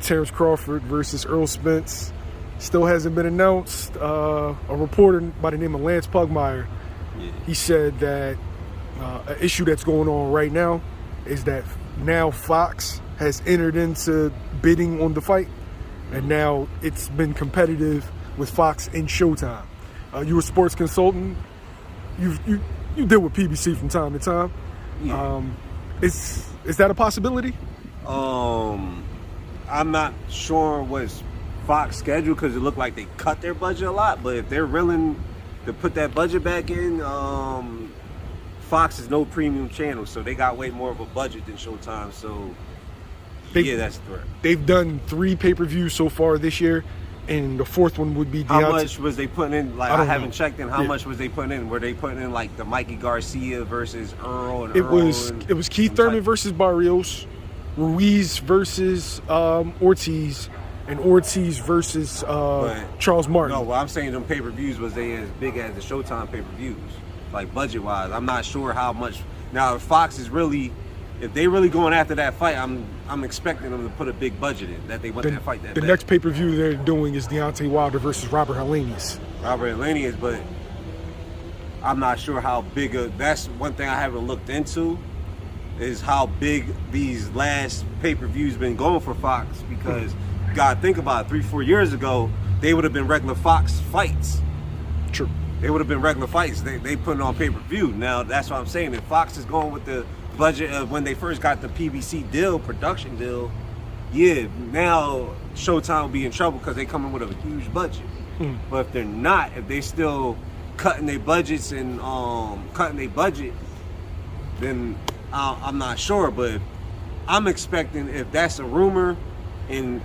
Terence Crawford versus Errol Spence still hasn't been announced. A reporter by the name of Lance Pugmire, he said that an issue that's going on right now is that now Fox has entered into bidding on the fight, and now it's been competitive with Fox and Showtime. You're a sports consultant. You deal with PBC from time to time. Yeah. Is that a possibility? I'm not sure what's Fox schedule because it looked like they cut their budget a lot. But if they're willing to put that budget back in, Fox is no premium channel, so they got way more of a budget than Showtime. So yeah, that's a threat. They've done 3 pay-per-views so far this year, and the 4th one would be How much was they putting in? Like I haven't checked in. How much was they putting in? Were they putting in like the Mikey Garcia versus Earl and It was Keith Thurman versus Barrios, Ruiz versus Ortiz, and Ortiz versus Charles Martin. No, what I'm saying, them pay-per-views, was they as big as the Showtime pay-per-views? Like budget-wise, I'm not sure how much. Now, if Fox is really, if they really going after that fight, I'm expecting them to put a big budget in, that they want that fight that The bad. next pay-per-view they're doing is Deontay Wilder versus Robert Helenius. But I'm not sure how big that's one thing I haven't looked into, is how big these last pay-per-views been going for Fox, because you gotta think about it, 3-4 years ago, they would have been regular Fox fights. True. They would have been regular fights. They put it on pay-per-view. Now, that's what I'm saying. If Fox is going with the budget of when they first got the PBC deal, production deal, yeah, now Showtime will be in trouble because they coming with a huge budget. But if they're not, if they still cutting their budgets and then I'm not sure. But I'm expecting, if that's a rumor and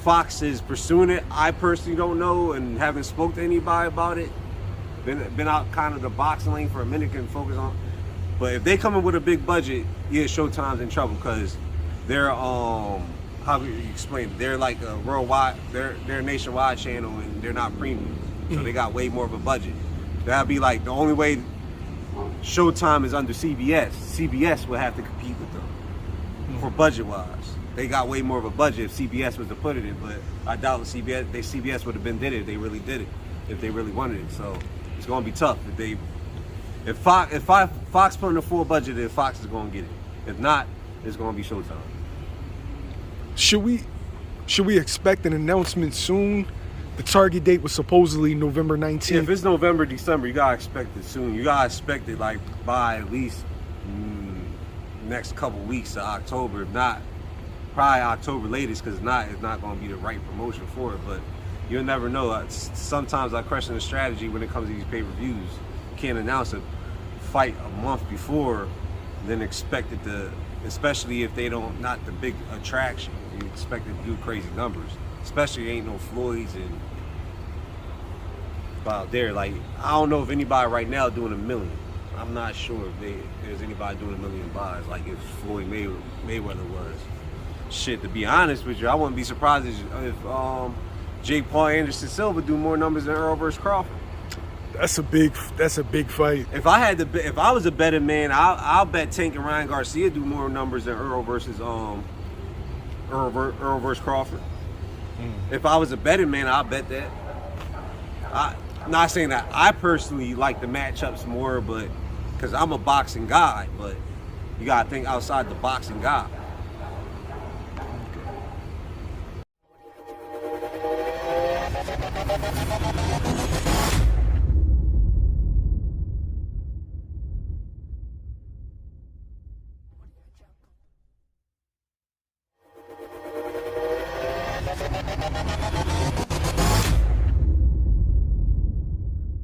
Fox is pursuing it, I personally don't know and haven't spoke to anybody about it. Been out kind of the boxing lane for a minute, can focus on. But if they come in with a big budget, yeah, Showtime's in trouble because they're how do you explain it? They're like a worldwide, they're a nationwide channel and they're not premium, so they got way more of a budget. That'd be like the only way Showtime is under CBS. CBS would have to compete with them for budget wise. They got way more of a budget if CBS was to put it in, but I doubt CBS would have been did it if they really did it, if they really wanted it. So it's gonna be tough if Fox put in a full budget, then Fox is gonna get it. If not, it's gonna be Showtime. Should we expect an announcement soon? The target date was supposedly November 19th. Yeah, if it's November, December, you gotta expect it soon. You gotta expect it like by at least next couple weeks of October. If not, probably October latest, because it's not gonna be the right promotion for it. But you'll never know. Sometimes I question the strategy when it comes to these pay-per-views. You can't announce a fight a month before, then expect it to, especially if they not the big attraction. You expect it to do crazy numbers. Especially ain't no Floyds and out there. Like, I don't know if anybody right now doing $1 million. I'm not sure if there's anybody doing $1 million buys like if Floyd Mayweather was. Shit, to be honest with you, I wouldn't be surprised if Jake Paul Anderson Silva do more numbers than Errol versus Crawford. That's a big fight. If I was a betting man, I'll bet Tank and Ryan Garcia do more numbers than Errol versus Crawford. If I was a betting man, I'll bet that. I'm not saying that I personally like the matchups more, but because I'm a boxing guy, but you gotta think outside the boxing guy.